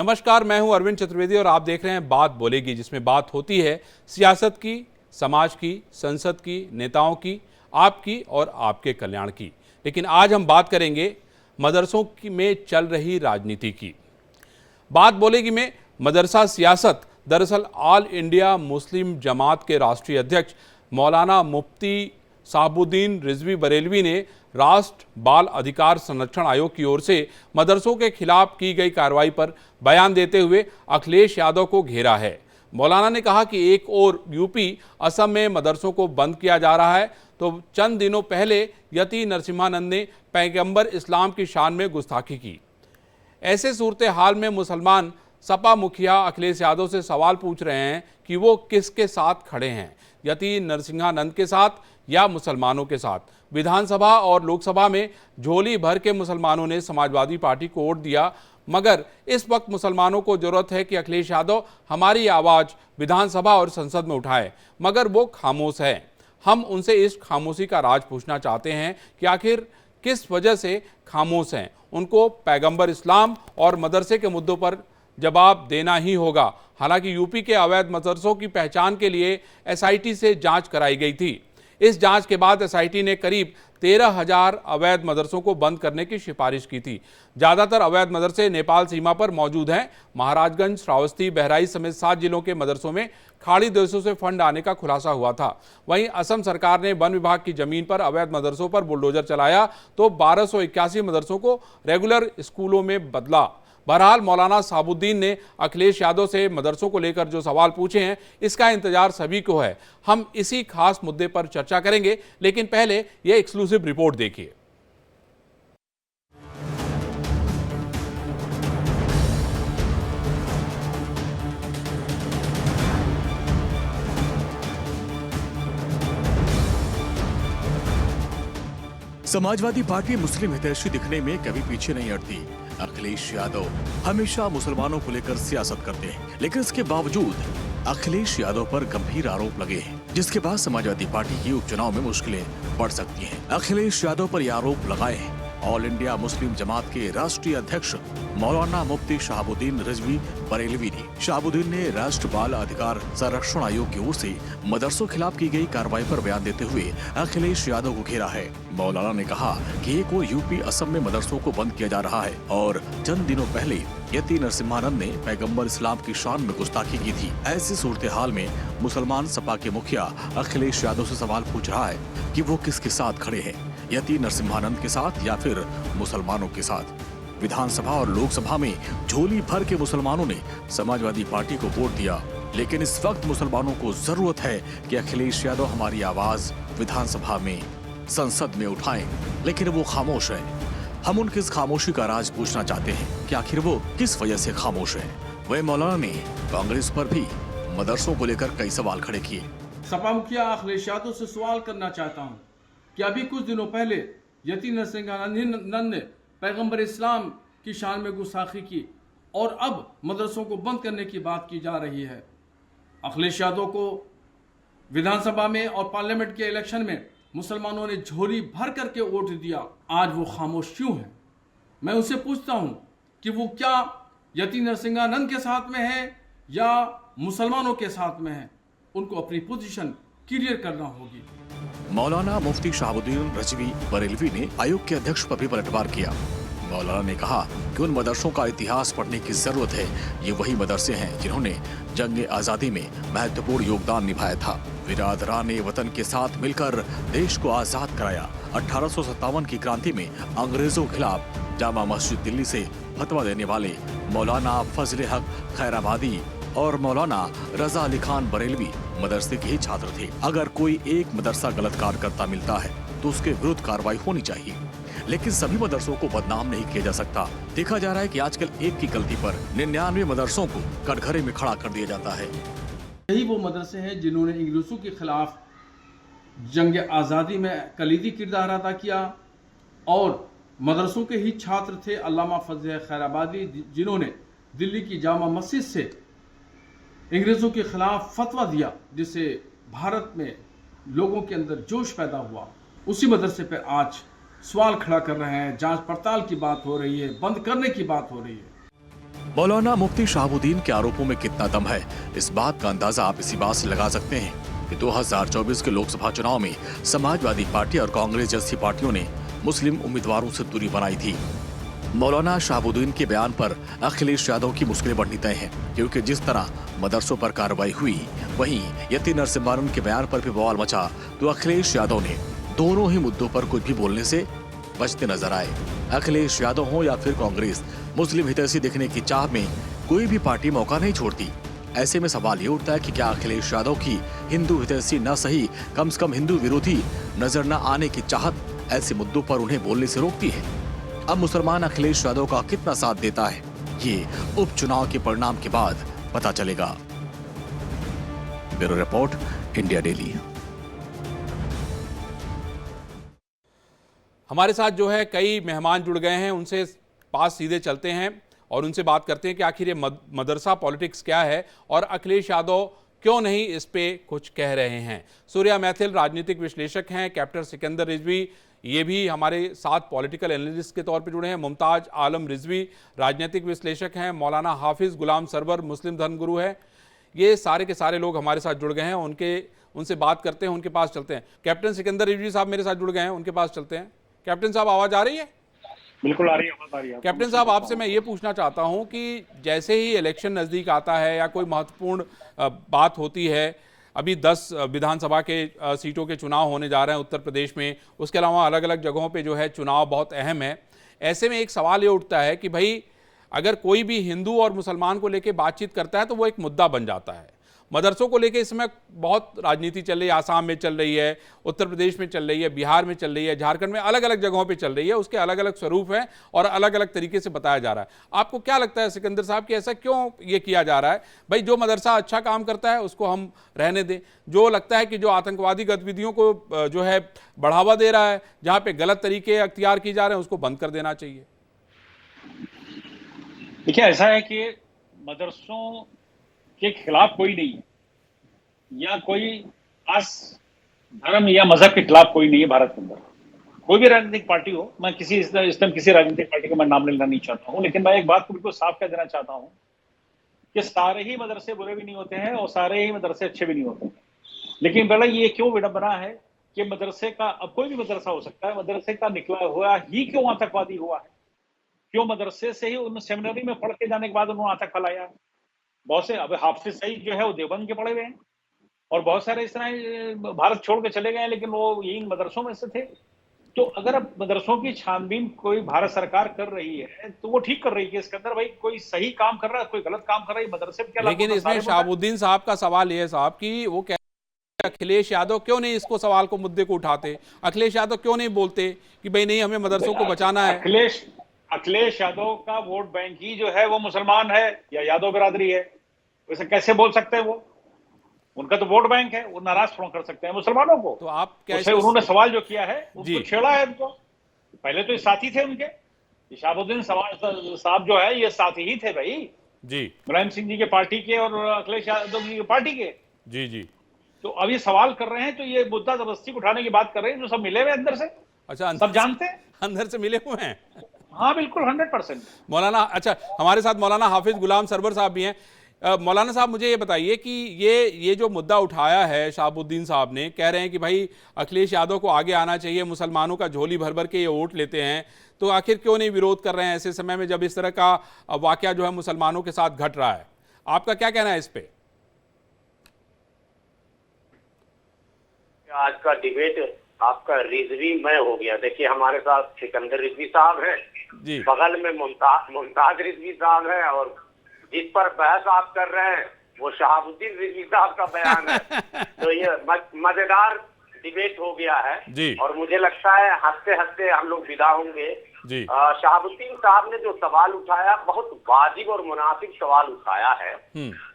नमस्कार, मैं हूं अरविंद चतुर्वेदी और आप देख रहे हैं बात बोलेगी, जिसमें बात होती है सियासत की, समाज की, संसद की, नेताओं की, आपकी और आपके कल्याण की। लेकिन आज हम बात करेंगे मदरसों में चल रही राजनीति की। बात बोलेगी में मदरसा सियासत दरअसल ऑल इंडिया मुस्लिम जमात के राष्ट्रीय अध्यक्ष मौलाना मुफ्ती शहाबुद्दीन रिजवी बरेलवी ने राष्ट्र बाल अधिकार संरक्षण आयोग की ओर से मदरसों के खिलाफ की गई कार्रवाई पर बयान देते हुए अखिलेश यादव को घेरा है। मौलाना ने कहा कि एक और यूपी असम में मदरसों को बंद किया जा रहा है, तो चंद दिनों पहले यति नरसिम्हानंद ने पैगंबर इस्लाम की शान में गुस्ताखी की। ऐसे सूरत हाल में मुसलमान सपा मुखिया अखिलेश यादव से सवाल पूछ रहे हैं कि वो किसके साथ खड़े हैं, यति नरसिम्हानंद के साथ या मुसलमानों के साथ। विधानसभा और लोकसभा में झोली भर के मुसलमानों ने समाजवादी पार्टी को वोट दिया, मगर इस वक्त मुसलमानों को जरूरत है कि अखिलेश यादव हमारी आवाज़ विधानसभा और संसद में उठाए, मगर वो खामोश है। हम उनसे इस खामोशी का राज पूछना चाहते हैं कि आखिर किस वजह से खामोश हैं। उनको पैगंबर इस्लाम और मदरसे के मुद्दों पर जवाब देना ही होगा। हालांकि यूपी के अवैध मदरसों की पहचान के लिए एसआईटी से जांच कराई गई थी। इस जांच के बाद एसआईटी ने करीब 13,000 अवैध मदरसों को बंद करने की सिफारिश की थी। ज़्यादातर अवैध मदरसे नेपाल सीमा पर मौजूद हैं। महाराजगंज, श्रावस्ती, बहराइच समेत 7 जिलों के मदरसों में खाड़ी देशों से फंड आने का खुलासा हुआ था। वहीं असम सरकार ने वन विभाग की जमीन पर अवैध मदरसों पर बुलडोजर चलाया तो 1281 मदरसों को रेगुलर स्कूलों में बदला। बहरहाल मौलाना शहाबुद्दीन ने अखिलेश यादव से मदरसों को लेकर जो सवाल पूछे हैं, इसका इंतजार सभी को है। हम इसी खास मुद्दे पर चर्चा करेंगे, लेकिन पहले यह एक्सक्लूसिव रिपोर्ट देखिए। समाजवादी पार्टी मुस्लिम हितैषी दिखने में कभी पीछे नहीं हटती। अखिलेश यादव हमेशा मुसलमानों को लेकर सियासत करते हैं, लेकिन इसके बावजूद अखिलेश यादव पर गंभीर आरोप लगे हैं, जिसके बाद समाजवादी पार्टी की उपचुनाव में मुश्किलें बढ़ सकती हैं। अखिलेश यादव पर यह आरोप लगाए हैं ऑल इंडिया मुस्लिम जमात के राष्ट्रीय अध्यक्ष मौलाना मुफ्ती शहाबुद्दीन रिजवी बरेलवी ने। शहाबुद्दीन ने राष्ट्र बाल अधिकार संरक्षण आयोग की ओर से मदरसों खिलाफ की गई कार्रवाई पर बयान देते हुए अखिलेश यादव को घेरा है। मौलाना ने कहा कि एक और यूपी असम में मदरसों को बंद किया जा रहा है और चंद दिनों पहले यति नरसिम्हानंद ने पैगंबर इस्लाम की शान में गुस्ताखी की थी। ऐसी सूरत हाल में मुसलमान सपा के मुखिया अखिलेश यादव से सवाल पूछ रहा है कि वो किसके साथ खड़े हैं, यति नरसिम्हानंद के साथ या फिर मुसलमानों के साथ। विधानसभा और लोकसभा में झोली भर के मुसलमानों ने समाजवादी पार्टी को वोट दिया, लेकिन इस वक्त मुसलमानों को जरूरत है कि अखिलेश यादव हमारी आवाज विधानसभा में, संसद में उठाएं, लेकिन वो खामोश है। हम उनकी इस खामोशी का राज पूछना चाहते हैं कि आखिर वो किस वजह से खामोश है। वह मौलाना ने कांग्रेस पर भी मदरसों को लेकर कई सवाल खड़े किए। सपा मुखिया अखिलेश यादव से सवाल करना चाहता हूँ कि अभी कुछ दिनों पहले यति नरसिम्हानंद ने पैगंबर इस्लाम की शान में गुस्ताखी की और अब मदरसों को बंद करने की बात की जा रही है। अखिलेश यादव को विधानसभा में और पार्लियामेंट के इलेक्शन में मुसलमानों ने झोली भर करके वोट दिया, आज वो खामोश क्यों है? मैं उनसे पूछता हूं कि वो क्या यति नरसिम्हानंद के साथ में है या मुसलमानों के साथ में है? उनको अपनी पोजीशन क्लियर करना होगी। मौलाना मुफ्ती शहाबुद्दीन रिजवी बरेलवी ने आयोग के अध्यक्ष पर भी पलटवार किया। मौलाना ने कहा कि उन मदरसों का इतिहास पढ़ने की जरूरत है। ये वही मदरसे हैं जिन्होंने जंग आजादी में महत्वपूर्ण योगदान निभाया था। बिरादरान ने वतन के साथ मिलकर देश को आजाद कराया। 1857 की क्रांति में अंग्रेजों के खिलाफ जामा मस्जिद दिल्ली से फतवा देने वाले मौलाना फजले हक खैराबादी और मौलाना रजा अली खान बरेलवी मदरसे के ही छात्र थे। अगर कोई एक मदरसा गलत कार्य करता मिलता है तो उसके विरुद्ध कार्रवाई होनी चाहिए, लेकिन सभी मदरसों को बदनाम नहीं किया जा सकता। देखा जा रहा है कि आजकल एक की गलती पर 99 मदरसों को कटघरे में खड़ा कर दिया जाता है। यही वो मदरसे हैं जिन्होंने अंग्रेजों के खिलाफ जंग आज़ादी में कलीदी किरदार अदा किया और मदरसों के ही छात्र थे अल्लामा फजले खैराबादी, जिन्होंने दिल्ली की जामा मस्जिद से अंग्रेजों के खिलाफ फतवा दिया, जिससे भारत में लोगों के अंदर जोश पैदा हुआ। उसी मदरसे पर आज सवाल खड़ा कर रहे हैं, जांच पड़ताल की बात हो रही है, बंद करने की बात हो रही है। मौलाना मुफ्ती शहाबुद्दीन के आरोपों में कितना दम है, इस बात का अंदाजा आप इसी बात से लगा सकते हैं कि 2024 के लोकसभा चुनाव में समाजवादी पार्टी और कांग्रेस जैसी पार्टियों ने मुस्लिम उम्मीदवारों से दूरी बनाई थी। मौलाना शहाबुद्दीन के बयान पर अखिलेश यादव की मुश्किलें बढ़नी तय हैं, क्योंकि जिस तरह मदरसों पर कार्रवाई हुई, वहीं यति नरसिम्हानंद के बयान पर भी बवाल मचा, तो अखिलेश यादव ने दोनों ही मुद्दों पर कुछ भी बोलने से बचते नजर आए। अखिलेश यादव हो या फिर कांग्रेस, मुस्लिम हितैषी दिखने की चाह में कोई भी पार्टी मौका नहीं छोड़ती। ऐसे में सवाल ये उठता है कि क्या अखिलेश यादव की हिंदू हितैषी न सही, कम से कम हिंदू विरोधी नजर न आने की चाहत ऐसे मुद्दों पर उन्हें बोलने से रोकती है। अब मुसलमान अखिलेश यादव का कितना साथ देता है, ये उपचुनाव के परिणाम के बाद पता चलेगा। Bureau report, India daily. हमारे साथ जो है कई मेहमान जुड़ गए हैं, उनसे पास सीधे चलते हैं और उनसे बात करते हैं कि आखिर ये मदरसा पॉलिटिक्स क्या है और अखिलेश यादव क्यों नहीं इस पे कुछ कह रहे हैं। सूर्या मैथिल राजनीतिक विश्लेषक हैं, कैप्टन सिकंदर रिजवी ये भी हमारे साथ पॉलिटिकल एनालिस्ट के तौर पे जुड़े हैं, मुमताज आलम रिजवी राजनीतिक विश्लेषक हैं, मौलाना हाफिज गुलाम सरवर मुस्लिम धर्मगुरु है। ये सारे के सारे लोग हमारे साथ जुड़ गए हैं, उनसे बात करते हैं, उनके पास चलते हैं। कैप्टन सिकंदर रिजवी साहब मेरे साथ जुड़ गए हैं, उनके पास चलते हैं। कैप्टन साहब, आवाज आ रही है? बिल्कुल आ रही है, आवाज आ रही है। कैप्टन साहब, आपसे मैं ये पूछना चाहता हूं कि जैसे ही इलेक्शन नज़दीक आता है या कोई महत्वपूर्ण बात होती है, अभी 10 विधानसभा के सीटों के चुनाव होने जा रहे हैं उत्तर प्रदेश में, उसके अलावा अलग अलग जगहों पे जो है चुनाव बहुत अहम है। ऐसे में एक सवाल ये उठता है कि भाई अगर कोई भी हिंदू और मुसलमान को लेकर बातचीत करता है तो वो एक मुद्दा बन जाता है। मदरसों को लेकर इस समय बहुत राजनीति चल रही है, आसाम में चल रही है, उत्तर प्रदेश में चल रही है, बिहार में चल रही है, झारखंड में अलग अलग जगहों पे चल रही है। उसके अलग अलग स्वरूप हैं और अलग अलग तरीके से बताया जा रहा है। आपको क्या लगता है सिकंदर साहब कि ऐसा क्यों ये किया जा रहा है? भाई जो मदरसा अच्छा काम करता है उसको हम रहने दें, जो लगता है कि जो आतंकवादी गतिविधियों को जो है बढ़ावा दे रहा है, जहाँ पे गलत तरीके अख्तियार किए जा रहे हैं, उसको बंद कर देना चाहिए। देखिए, ऐसा है कि मदरसों के खिलाफ कोई नहीं है या कोई खास धर्म या मजहब के खिलाफ कोई नहीं है भारत के अंदर। कोई भी राजनीतिक पार्टी हो, मैं इस टाइम किसी राजनीतिक पार्टी का मैं नाम लेना नहीं चाहता हूं, लेकिन मैं एक बात को बिल्कुल साफ कर देना चाहता हूं कि सारे ही मदरसे बुरे भी नहीं होते हैं और सारे ही मदरसे अच्छे भी नहीं होते हैं। लेकिन बड़ा ये क्यों विडंबना है कि मदरसे का, अब कोई भी मदरसा हो सकता है, मदरसे का निकला हुआ ही क्यों आतंकवादी हुआ है? क्यों मदरसे से ही उन सेमिनरी में पढ़ के जाने के बाद उन्होंने आतंक फैलाया? बहुत से, अब हाफिज सईद जो है वो देवबंद के पढ़े हुए हैं और बहुत सारे इस तरह भारत छोड़ के चले गए, लेकिन वो यही मदरसों में से थे। तो अगर अब मदरसों की छानबीन कोई भारत सरकार कर रही है तो वो ठीक कर रही है। इसके अंदर भाई कोई सही काम कर रहा है, कोई गलत काम कर रहा है, मदरसे में क्या? लेकिन इसमें शहाबुद्दीन साहब का सवाल ये है साहब कि वो कह अखिलेश यादव क्यों नहीं इसको सवाल को, मुद्दे को उठाते? अखिलेश यादव क्यों नहीं बोलते कि भाई नहीं, हमें मदरसों को बचाना है? अखिलेश यादव का वोट बैंक ही जो है वो मुसलमान है या यादव बिरादरी है। वैसे कैसे बोल सकते हैं? वो उनका तो वोट बैंक है, वो नाराज थोड़ा कर सकते हैं मुसलमानों को। तो आप कैसे, उन्होंने सवाल जो किया है उनको छेड़ा है उनको। पहले तो ये साथी थे उनके, शहाबुद्दीन साहब जो है ये साथी ही थे भाई जी, मुलायम सिंह जी के पार्टी के और अखिलेश यादव जी के पार्टी के। जी जी। तो अब ये सवाल कर रहे हैं तो ये मुद्दा जबरदस्ती उठाने की बात कर रहे हैं, जो सब मिले हुए अंदर से। अच्छा, सब जानते हैं, अंदर से मिले हुए हैं। हाँ बिल्कुल 100%। मौलाना, अच्छा हमारे साथ मौलाना हाफिज गुलाम सरवर साहब भी हैं। मौलाना साहब, मुझे ये बताइए कि ये जो मुद्दा उठाया है शहाबुद्दीन साहब ने, कह रहे हैं कि भाई अखिलेश यादव को आगे आना चाहिए, मुसलमानों का झोली भर भर के ये वोट लेते हैं, तो आखिर क्यों नहीं विरोध कर रहे हैं ऐसे समय में जब इस तरह का वाकया जो है मुसलमानों के साथ घट रहा है? आपका क्या कहना है इस पे? आज का डिबेट आपका रिजवी में हो गया। देखिए, हमारे साथ सिकंदर रिजवी साहब हैं, बगल में मुमताज रिजवी साहब हैं, और जिस पर बहस आप कर रहे हैं वो शहाबुद्दीन रिजवी साहब का बयान है। तो ये मजेदार डिबेट हो गया है और मुझे लगता है हंसते हंसते हम लोग विदा होंगे। शहाबुद्दीन साहब ने जो सवाल उठाया बहुत वाजिब और मुनासिब सवाल उठाया है।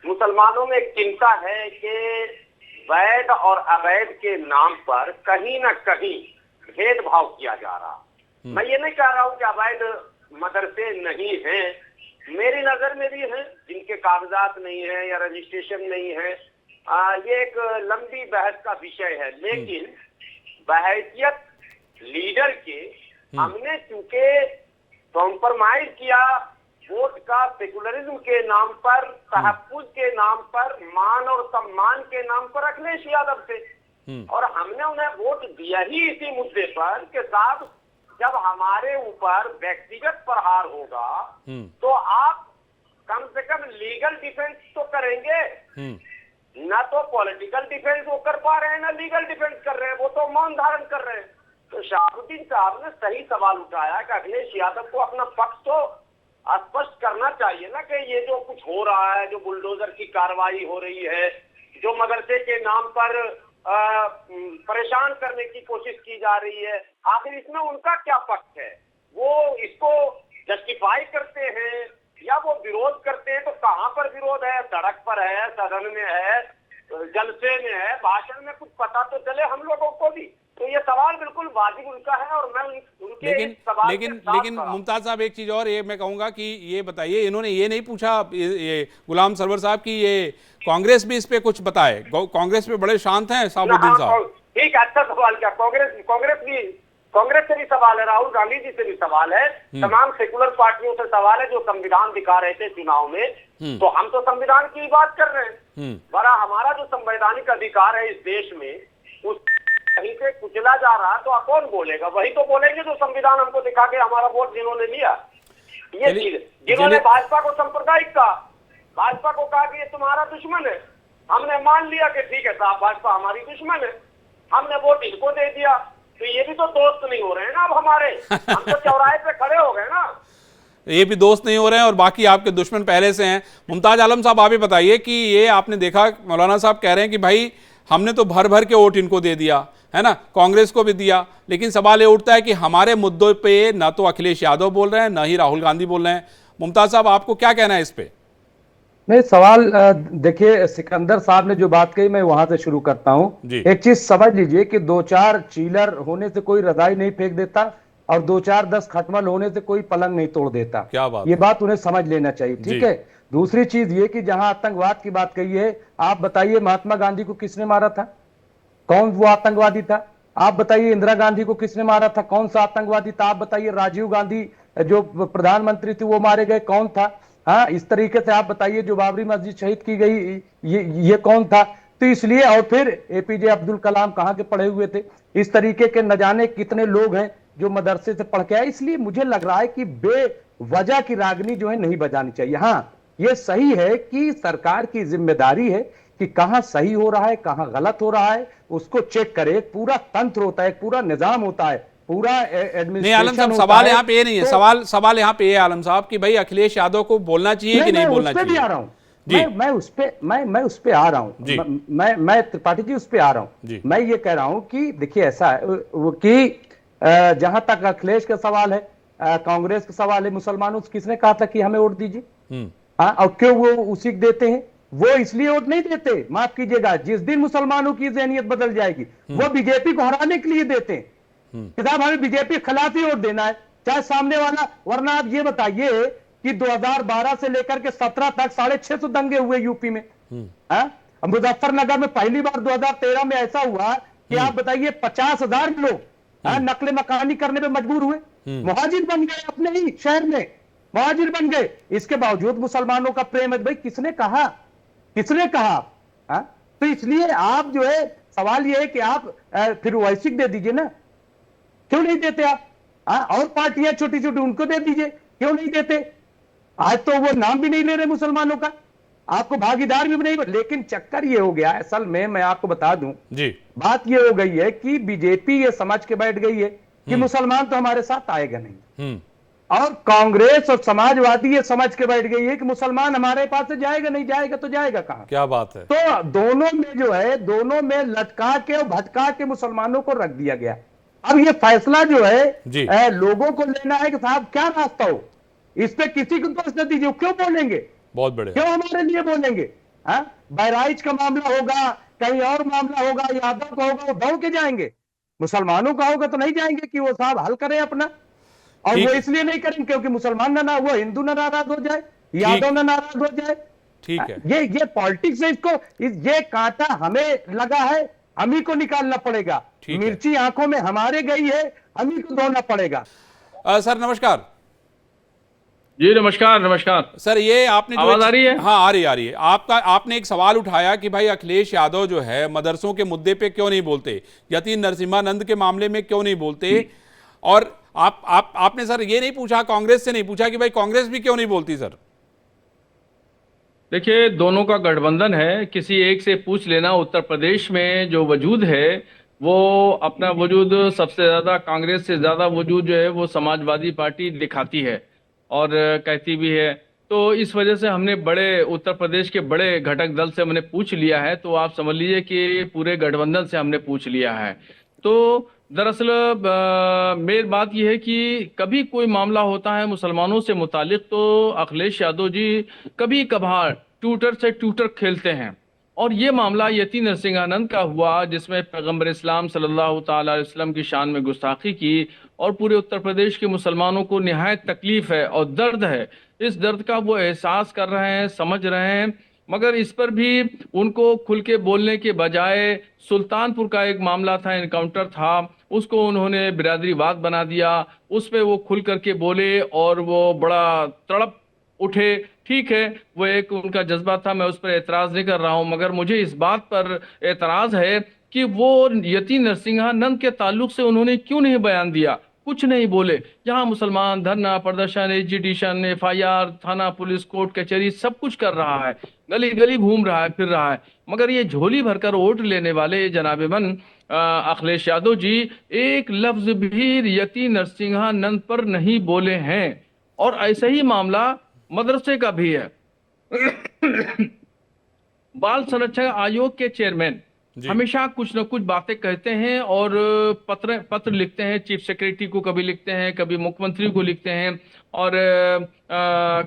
मुसलमानों में एक चिंता है कि वैध और अवैध के नाम पर कहीं ना कहीं भेदभाव किया जा रहा। मैं ये नहीं कह रहा हूँ कि अवैध मदरसे नहीं हैं, मेरी नजर में भी हैं जिनके कागजात नहीं है या रजिस्ट्रेशन नहीं है। ये एक लंबी बहस का विषय है, लेकिन बहैसियत लीडर के हमने चूंकि कॉम्प्रोमाइज किया वोट का सेकुलरिज्म के नाम पर, तहफ्फुज के नाम पर, मान और सम्मान के नाम पर अखिलेश यादव से। और हमने उन्हें वोट दिया ही इसी मुद्दे पर कि साहब जब हमारे ऊपर व्यक्तिगत प्रहार होगा तो आप कम से कम लीगल डिफेंस तो करेंगे, ना तो पॉलिटिकल डिफेंस वो कर पा रहे हैं, ना लीगल डिफेंस कर रहे हैं, वो तो मौन धारण कर रहे हैं। तो शहाबुद्दीन साहब ने सही सवाल उठाया कि अखिलेश यादव को अपना पक्ष तो स्पष्ट करना चाहिए ना कि ये जो कुछ हो रहा है, जो बुलडोजर की कार्रवाई हो रही है, जो मदरसे के नाम पर परेशान करने की कोशिश की जा रही है, आखिर इसमें उनका क्या पक्ष है? वो इसको जस्टिफाई करते हैं या वो विरोध करते हैं? तो कहाँ पर विरोध है? सड़क पर है, सदन में है, जलसे में है, भाषण में कुछ पता तो चले हम लोगों को भी। तो ये सवाल बिल्कुल वाजिब उनका है और मैं उनके लेकिन मुमताज साहब एक चीज और ये मैं कहूंगा कि ये बताइए, इन्होंने ये नहीं पूछा ये गुलाम सरवर साहब की ये कांग्रेस भी इस पे कुछ बताए? कांग्रेस पे बड़े शांत हैं शहाबुद्दीन साहब। ठीक, अच्छा सवाल किया। कांग्रेस से भी सवाल है, राहुल गांधी जी से भी सवाल है, तमाम सेकुलर पार्टियों से सवाल है जो संविधान दिखा रहे थे चुनाव में। तो हम तो संविधान की बात कर रहे हैं। बड़ा हमारा जो संवैधानिक अधिकार है इस देश में, उस कहीं से कुचला जा रहा तो आप कौन बोलेगा? वही तो बोलेंगे जो संविधान हमको दिखा के हमारा वोट जिन्होंने लिया। ये चीज जिन्होंने भाजपा को सांप्रदायिक कहा, भाजपा को कहा कि ये तुम्हारा दुश्मन है, हमने मान लिया कि ठीक है साहब भाजपा हमारी दुश्मन है, हमने वोट इनको दे दिया। तो ये भी तो दोस्त नहीं हो रहे हैं ना अब हमारे, हम तो चौराहे पे खड़े हो गए ना। ये भी दोस्त नहीं हो रहे हैं और बाकी आपके दुश्मन पहले से हैं। मुमताज आलम साहब आप ही बताइए कि ये आपने देखा मौलाना साहब कह रहे हैं कि भाई हमने तो भर भर के वोट इनको दे दिया है ना, कांग्रेस को भी दिया, लेकिन सवाल ये उठता है कि हमारे मुद्दों पे ना तो अखिलेश यादव बोल रहे हैं ना ही राहुल गांधी बोल रहे हैं। मुमताज साहब आपको क्या कहना है इस पे? नहीं, सवाल देखिए, सिकंदर साहब ने जो बात कही मैं वहां से शुरू करता हूं। एक चीज समझ लीजिए कि 2-4 चीलर होने से कोई रजाई नहीं फेंक देता और 2-4-10 खटमल होने से कोई पलंग नहीं तोड़ देता। क्या बात, ये बात उन्हें समझ लेना चाहिए। ठीक है। दूसरी चीज ये कि जहां आतंकवाद की बात कही है, आप बताइए महात्मा गांधी को किसने मारा था? कौन वो आतंकवादी था? आप बताइए इंदिरा गांधी को किसने मारा था? कौन सा आतंकवादी था? आप बताइए राजीव गांधी जो प्रधानमंत्री थे वो मारे गए, कौन था? हाँ, इस तरीके से आप बताइए जो बाबरी मस्जिद शहीद की गई ये कौन था? तो इसलिए, और फिर एपीजे अब्दुल कलाम कहाँ के पढ़े हुए थे? इस तरीके के न जाने कितने लोग हैं जो मदरसे से पढ़ के आए। इसलिए मुझे लग रहा है कि बेवजह की रागनी जो है नहीं बजानी चाहिए। हाँ, ये सही है कि सरकार की जिम्मेदारी है कि कहां सही हो रहा है कहां गलत हो रहा है उसको चेक करे। एक पूरा तंत्र होता है, एक पूरा निजाम होता है, पूरा एडमिनिस्ट्रेशन। नहीं आलम साहब, सवाल यहाँ पे ये नहीं है, सवाल यहाँ पे ये आलम साहब कि भाई अखिलेश यादव को बोलना चाहिए कि नहीं बोलना चाहिए? भी आ रहा हूँ मैं उस पे आ रहा हूँ, मैं त्रिपाठी जी उस पे आ रहा हूँ। मैं ये कह रहा हूँ कि देखिए ऐसा है कि जहां तक अखिलेश का सवाल है, कांग्रेस का सवाल है, मुसलमानों से किसने कहा था कि हमें वोट दीजिए? और क्यों वो उसी को देते हैं? वो इसलिए वोट नहीं देते, माफ कीजिएगा, जिस दिन मुसलमानों की जहनियत बदल जाएगी वो बीजेपी को हराने के लिए देते हैं कि साहब हमें बीजेपी के खिलाफ ही वोट देना है, चाहे सामने वाला। वरना आप ये बताइए कि 2012 से लेकर के 17 तक 650 दंगे हुए यूपी में। मुजफ्फरनगर में पहली बार 2013 में ऐसा हुआ कि आप बताइए 50,000 लोग नकले मकानी करने पे मजबूर हुए, मुहाजिर बन गए, अपने ही शहर में मुहाजिर बन गए। इसके बावजूद मुसलमानों का प्रेम है। भाई किसने कहा? तो इसलिए आप जो है, सवाल ये है कि आप फिर वैश्विक दे दीजिए ना, क्यों नहीं देते आप? और पार्टियां छोटी छोटी उनको दे दीजिए, क्यों नहीं देते? आज तो वो नाम भी नहीं ले रहे मुसलमानों का, आपको भागीदार भी नहीं। लेकिन चक्कर ये हो गया असल में, मैं आपको बता दूं जी, बात ये हो गई है कि बीजेपी ये समझ के बैठ गई है कि मुसलमान तो हमारे साथ आएगा नहीं, और कांग्रेस और समाजवादी ये समझ के बैठ गई है कि मुसलमान हमारे पास से जाएगा नहीं, जाएगा तो जाएगा कहां? क्या बात है। तो दोनों में जो है, दोनों में लटका के और भटका के मुसलमानों को रख दिया गया। अब ये फैसला जो है लोगों को लेना है कि साहब क्या रास्ता हो, इस पे किसी को दोष न दीजिए। क्यों बोलेंगे? बहुत बढ़िया, क्यों हमारे लिए बोलेंगे? बहराइच का मामला होगा, कहीं और मामला होगा, यादव का होगा, वो दौड़ के जाएंगे। मुसलमानों का होगा तो नहीं जाएंगे कि वो साहब हल करें अपना। और वो इसलिए नहीं करेंगे क्योंकि मुसलमान ना वो हिंदू ना नाराज हो जाए, यादव ना नाराज हो जाए। ठीक है, ये पॉलिटिक्स है, इसको ये कांटा हमें लगा है, हम ही को निकालना पड़ेगा। मिर्ची आंखों में हमारे गई है, हम ही को धोना पड़ेगा। सर नमस्कार। जी नमस्कार नमस्कार। सर ये आपने जो आवाज आ रही है? हाँ आ रही है। आपका आपने एक सवाल उठाया कि भाई अखिलेश यादव जो है मदरसों के मुद्दे पे क्यों नहीं बोलते, यतीन नरसिम्हानंद के मामले में क्यों नहीं बोलते, और आपने सर ये नहीं पूछा, कांग्रेस से नहीं पूछा कि भाई कांग्रेस भी क्यों नहीं बोलती सर? देखिए दोनों का गठबंधन है, किसी एक से पूछ लेना। उत्तर प्रदेश में जो वजूद है वो अपना वजूद सबसे ज्यादा, कांग्रेस से ज्यादा वजूद जो है वो समाजवादी पार्टी दिखाती है और कहती भी है। तो इस वजह से हमने बड़े उत्तर प्रदेश के बड़े घटक दल से हमने पूछ लिया है, तो आप समझ लीजिए कि पूरे गठबंधन से हमने पूछ लिया है। तो दरअसल मेरी बात यह है कि कभी कोई मामला होता है मुसलमानों से मुतालिक तो अखिलेश यादव जी कभी कभार ट्विटर से ट्विटर खेलते हैं, और ये मामला यतीन नरसिंहानंद का हुआ जिसमें पैगंबर इस्लाम सल्लल्लाहु ताला अलैहि वसल्लम की शान में गुस्ताखी की, और पूरे उत्तर प्रदेश के मुसलमानों को निहायत तकलीफ है और दर्द है। इस दर्द का वो एहसास कर रहे हैं, समझ रहे हैं, मगर इस पर भी उनको खुल के बोलने के बजाय सुल्तानपुर का एक मामला था, एनकाउंटर था, उसको उन्होंने बिरादरीवाद बना दिया। उस पे वो खुल करके बोले और वो बड़ा तड़प उठे। ठीक है, वो एक उनका जज्बा था, मैं उस पर एतराज नहीं कर रहा हूं, मगर मुझे इस बात पर एतराज है कि वो यतीन नरसिंहानंद के ताल्लुक से उन्होंने क्यों नहीं बयान दिया, कुछ नहीं बोले। यहाँ मुसलमान धरना प्रदर्शन, एजिटेशन, FIR, थाना, पुलिस, कोर्ट कचहरी सब कुछ कर रहा है, गली गली घूम रहा है, फिर रहा है, मगर ये झोली भरकर वोट लेने वाले जनाबेमन अखिलेश यादव जी एक लफ्ज भी यतीन नरसिंहानंद पर नहीं बोले हैं। और ऐसा ही मामला मदरसे का भी है। बाल संरक्षण आयोग के चेयरमैन हमेशा कुछ न कुछ बातें कहते हैं और पत्र लिखते हैं, चीफ सेक्रेटरी को कभी लिखते हैं, कभी मुख्यमंत्री को लिखते हैं, और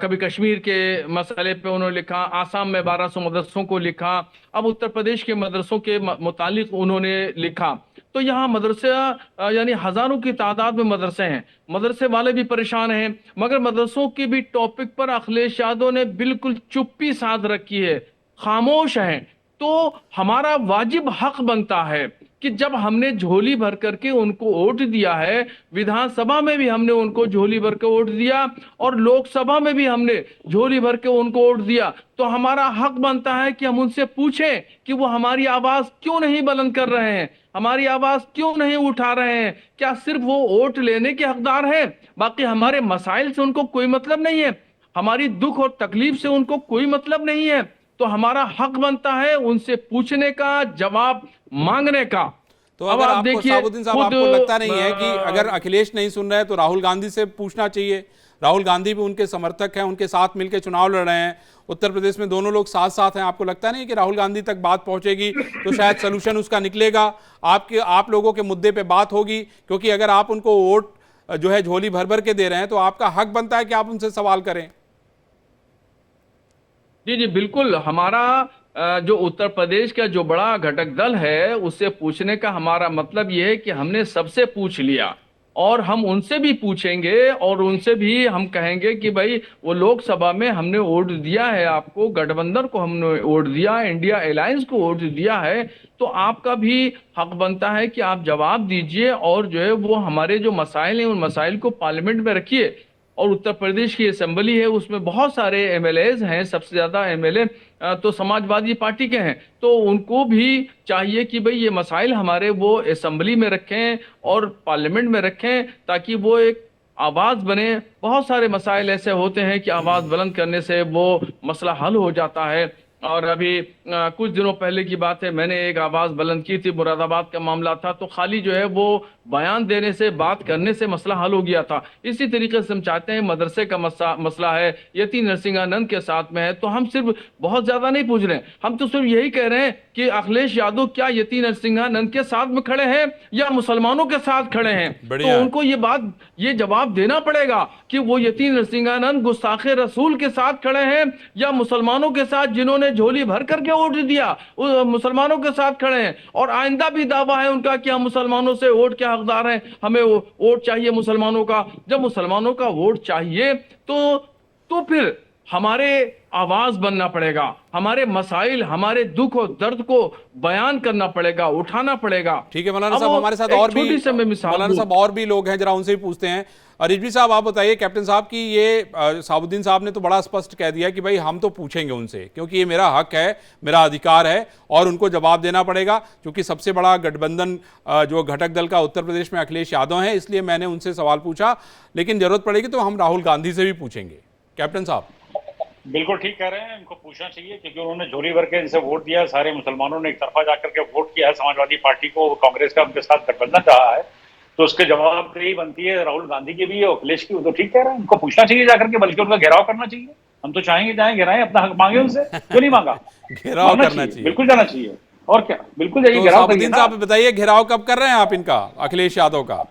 कभी कश्मीर के मसले पे उन्होंने लिखा, आसाम में 1200 मदरसों को लिखा, अब उत्तर प्रदेश के मदरसों के मुतालिक उन्होंने लिखा। तो यहाँ मदरसे यानी हजारों की तादाद में मदरसे हैं, मदरसे वाले भी परेशान हैं, मगर मदरसों की भी टॉपिक पर अखिलेश यादव ने बिल्कुल चुप्पी साध रखी है, खामोश हैं। तो हमारा वाजिब हक बनता है कि जब हमने झोली भर करके उनको वोट दिया है, विधानसभा में भी हमने उनको झोली भर के वोट दिया और लोकसभा में भी हमने झोली भर के उनको वोट दिया, तो हमारा हक बनता है कि हम उनसे पूछें कि वो हमारी आवाज क्यों नहीं बुलंद कर रहे हैं, हमारी आवाज क्यों नहीं उठा रहे हैं। क्या सिर्फ वो वोट लेने के हकदार हैं, बाकी हमारे मसाइल से उनको कोई मतलब नहीं है, हमारी दुख और तकलीफ से उनको कोई मतलब नहीं है? तो हमारा हक बनता है उनसे पूछने का, जवाब मांगने का। तो अगर अब आप आपको देखिए, साबुद्दीन साहब आपको लगता नहीं है कि अगर अखिलेश नहीं सुन रहे हैं तो राहुल गांधी से पूछना चाहिए? राहुल गांधी भी उनके समर्थक हैं, उनके साथ मिलकर चुनाव लड़ रहे हैं, उत्तर प्रदेश में दोनों लोग साथ साथ हैं। आपको लगता नहीं कि राहुल गांधी तक बात पहुंचेगी तो शायद सोल्यूशन उसका निकलेगा, आप लोगों के मुद्दे पे बात होगी? क्योंकि अगर आप उनको वोट जो है झोली भर भर के दे रहे हैं तो आपका हक बनता है कि आप उनसे सवाल करें। जी जी बिल्कुल, हमारा जो उत्तर प्रदेश का जो बड़ा घटक दल है उससे पूछने का हमारा मतलब ये है कि हमने सबसे पूछ लिया और हम उनसे भी पूछेंगे और उनसे भी हम कहेंगे कि भाई वो लोकसभा में हमने वोट दिया है, आपको गठबंधन को हमने वोट दिया, इंडिया अलायंस को वोट दिया है, तो आपका भी हक बनता है कि आप जवाब दीजिए और जो है वो हमारे जो मसाइल हैं उन मसाइल को पार्लियामेंट में रखिए। और उत्तर प्रदेश की असेंबली है, उसमें बहुत सारे MLAs हैं, सबसे ज्यादा MLA तो समाजवादी पार्टी के हैं, तो उनको भी चाहिए कि भाई ये मसाइल हमारे वो असेंबली में रखें और पार्लियामेंट में रखें ताकि वो एक आवाज बने। बहुत सारे मसाइल ऐसे होते हैं कि आवाज बुलंद करने से वो मसला हल हो जाता है। और अभी कुछ दिनों पहले की बात है, मैंने एक आवाज बुलंद की थी, मुरादाबाद का मामला था, तो खाली जो है वो बयान देने से, बात करने से मसला हल हो गया था। इसी तरीके से हम चाहते हैं, मदरसे का मसला है, यतीन नरसिंहानंद के साथ में है, तो हम सिर्फ बहुत ज्यादा नहीं पूछ रहे हैं, हम तो सिर्फ यही कह रहे हैं कि अखिलेश यादव क्या यतीन नरसिंहानंद के साथ में खड़े हैं या मुसलमानों के साथ खड़े हैं? तो उनको ये जवाब देना पड़ेगा कि वो यतीन नरसिंहानंद गुस्ताखे रसूल के साथ खड़े हैं या मुसलमानों के साथ जिन्होंने झोली भर करके वोट दिया मुसलमानों के साथ खड़े हैं। और आइंदा भी दावा है उनका कि हम मुसलमानों से वोट के हकदार हैं, हमें वोट चाहिए मुसलमानों का। जब मुसलमानों का वोट चाहिए तो फिर हमारे आवाज बनना पड़ेगा, हमारे मसाइल, हमारे दुख और दर्द को बयान करना पड़ेगा, उठाना पड़ेगा। ठीक है मौलाना अब साहब, वो हमारे साथ एक और भी छोटी सी मैं मिसाल मौलाना दूं। साहब और भी लोग हैं, जरा उनसे भी पूछते हैं। रिजवी साहब आप बताइए, कैप्टन साहब की ये साबुद्दीन साहब ने तो बड़ा स्पष्ट कह दिया कि भाई हम तो पूछेंगे उनसे, क्योंकि ये मेरा हक है, मेरा अधिकार है और उनको जवाब देना पड़ेगा, क्योंकि सबसे बड़ा गठबंधन जो घटक दल का उत्तर प्रदेश में अखिलेश यादव है, इसलिए मैंने उनसे सवाल पूछा, लेकिन जरूरत पड़ेगी तो हम राहुल गांधी से भी पूछेंगे। कैप्टन साहब। बिल्कुल ठीक कह रहे हैं, इनको पूछना चाहिए, क्योंकि उन्होंने झोली भर के इनसे वोट दिया है। सारे मुसलमानों ने एक तरफा जाकर के वोट किया है समाजवादी पार्टी को, कांग्रेस का उनके साथ गठबंधन रहा है, तो उसके जवाबदेही बनती है राहुल गांधी की भी और अखिलेश की। तो ठीक कह रहे हैं, उनको पूछना चाहिए जाकर के, बल्कि उनका घेराव करना चाहिए। हम तो चाहेंगे जाए घेराएं, अपना हक मांगे उनसे, क्यों नहीं मांगा? घेराव करना चाहिए, बिल्कुल जाना चाहिए। और क्या, बिल्कुल जाइए, तो घेराव करिए साबुद्दीन ना। साहब बताइए, घेराव कब कर रहे हैं आप इनका, अखिलेश यादव का?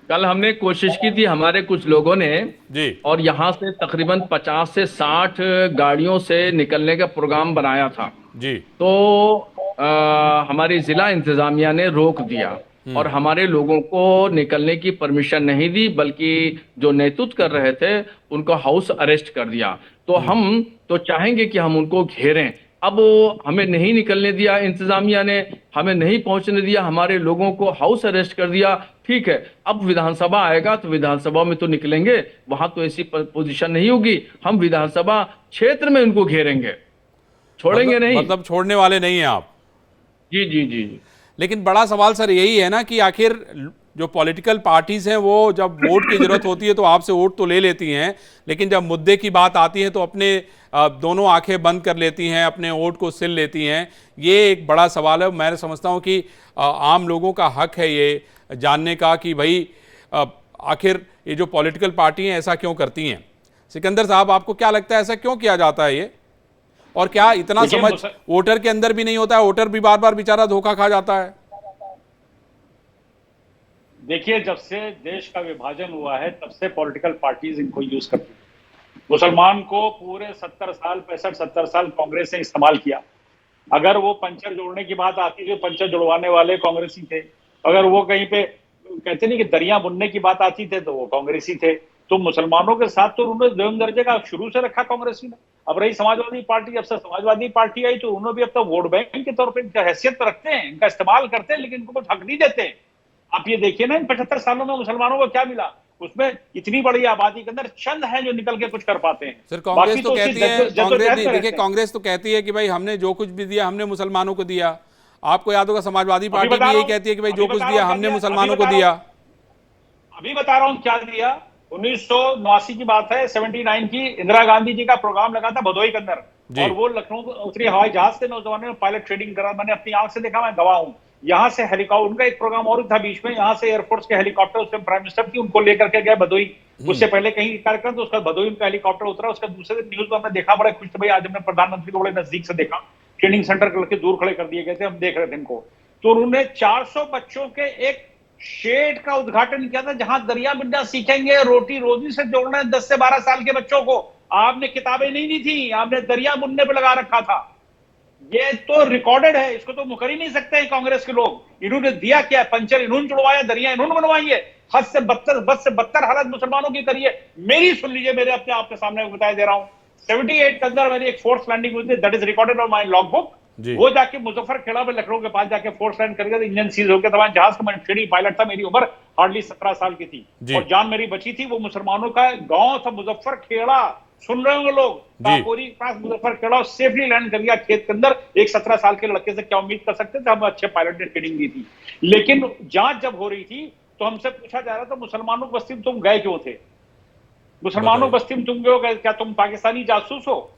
कल हमने कोशिश की थी, हमारे कुछ लोगों ने जी। और यहां से तकरीबन 50 से 60 गाड़ियों से निकलने का प्रोग्राम बनाया था जी। तो हमारी जिला इंतजामिया ने रोक दिया और हमारे लोगों को निकलने की परमिशन नहीं दी, बल्कि जो नेतृत्व कर रहे थे उनको हाउस अरेस्ट कर दिया। तो हम तो चाहेंगे कि हम उनको घेरें, अब वो हमें नहीं निकलने दिया, इंतजामिया ने हमें नहीं पहुंचने दिया, हमारे लोगों को हाउस अरेस्ट कर दिया। ठीक है, अब विधानसभा आएगा तो विधानसभा में तो निकलेंगे, वहां तो ऐसी पोजीशन नहीं होगी, हम विधानसभा क्षेत्र में उनको घेरेंगे, छोड़ेंगे नहीं। मतलब छोड़ने वाले नहीं हैं आप? जी जी जी जी। लेकिन बड़ा सवाल सर यही है ना कि आखिर जो पॉलिटिकल पार्टीज हैं वो जब वोट की जरूरत होती है तो आपसे वोट तो ले लेती हैं, लेकिन जब मुद्दे की बात आती है तो अपने दोनों आंखें बंद कर लेती हैं, अपने वोट को सिल लेती हैं। ये एक बड़ा सवाल है। मैं समझता हूं कि आम लोगों का हक है ये जानने का कि भाई आखिर ये जो पॉलिटिकल पार्टी हैं ऐसा क्यों करती हैं। सिकंदर साहब, आपको क्या लगता है ऐसा क्यों किया जाता है ये, और क्या इतना समझ वोटर के अंदर भी नहीं होता है? वोटर भी बार बार बेचारा धोखा खा जाता है। देखिए, जब से देश का विभाजन हुआ है तब से पॉलिटिकल पार्टीज इनको यूज करती है। मुसलमान को पूरे 65-70 साल कांग्रेस ने इस्तेमाल किया। अगर वो पंचर जोड़ने की बात आती थी, पंचर जुड़वाने वाले कांग्रेसी थे। अगर वो कहीं पे कहते नहीं कि दरिया बुनने की बात आती थे तो वो कांग्रेसी थे। तो मुसलमानों के साथ तो उन्होंने दोयम दर्जे का शुरू से रखा कांग्रेसी ने। अब रही समाजवादी पार्टी, जब से समाजवादी पार्टी आई तो उन्होंने भी अब तक वोट बैंक के तौर पर इनका हैसियत तो रखते हैं, इनका इस्तेमाल करते हैं, लेकिन इनको कुछ हक नहीं देते। आप ये देखिए ना, इन 75 सालों में मुसलमानों को क्या मिला? उसमें इतनी बड़ी आबादी के अंदर चंद हैं जो निकल के कुछ कर पाते हैं। सर कांग्रेस तो कहती है, देखिए कांग्रेस तो कहती है कि भाई हमने जो कुछ भी दिया हमने मुसलमानों को दिया। आपको याद होगा समाजवादी पार्टी भी यही कहती है कि भाई जो कुछ दिया हमने मुसलमानों को दिया। अभी बता रहा हूं क्या दिया। 1989 की बात है, 79 की, इंदिरा गांधी जी का प्रोग्राम लगा था भदोई के अंदर, और वो लखनऊ उतरी हवाई जहाज से नौजवानों ने पायलट ट्रेनिंग करा। मैंने अपनी आंख से देखा, मैं गवाह हूं। यहाँ से हेलीकॉप्टर, उनका एक प्रोग्राम और था बीच में, यहाँ से एयरफोर्स के हेलीकॉप्टर, उसमें प्राइम मिनिस्टर थी, उनको लेकर के गए भदोई। उससे पहले कहीं कार्यक्रम, तो उसका भदोई उनका हेलीकॉप्टर उतरा। उसका दूसरे दिन न्यूज में हमने देखा, बड़े खुश थे भाई, आज हमने प्रधानमंत्री को बड़े नजदीक से देखा। ट्रेनिंग सेंटर के दूर खड़े कर दिए गए थे, हम देख रहे थे इनको। तो उन्होंने 400 बच्चों के एक शेड का उद्घाटन किया था, जहां दरिया बिड्डा सीखेंगे, रोटी रोजी से जोड़ना है 10 से 12 साल के बच्चों को। आपने किताबें नहीं दी थी, आपने दरिया बुनने पर लगा रखा था। ये तो रिकॉर्डेड है, इसको तो मुकर ही नहीं सकते हैं कांग्रेस के लोग। इन्होंने दिया क्या? पंचर इन्होंने जुड़वाया, दरिया इन्होंने बनवाई है। हद से बदतर हालत मुसलमानों की करिए। मेरी सुन लीजिए, मेरे अपने आपके सामने बताया दे रहा हूं। 78 के अंदर मेरी एक फोर्स लैंडिंग हुई थी, that is recorded on my log book. वो जाके मुजफ्फरखेड़ा में लखनऊ के पास जाके फोर्स लैंड करके इंजन सीज हो गया था जहाज का। मैं ट्रेनिंग पायलट था, मेरी उम्र हार्डली 17 साल की थी और जान मेरी बची थी। वो मुसलमानों का गांव था मुजफ्फरखेड़ा, सुन रहे होंगे लोग, काकोरी पास मुजफ्फरखेड़ा, सेफली लैंड कर दिया खेत के अंदर। एक 17 साल के लड़के से क्या उम्मीद कर सकते थे? हम अच्छे पायलट ने ट्रेनिंग दी थी। लेकिन जांच जब हो रही थी तो हमसे पूछा जा रहा था, मुसलमानों की बस्ती में तुम गए क्यों थे? मुसलमानों की बस्ती में तुम गए, क्या तुम पाकिस्तानी जासूस हो?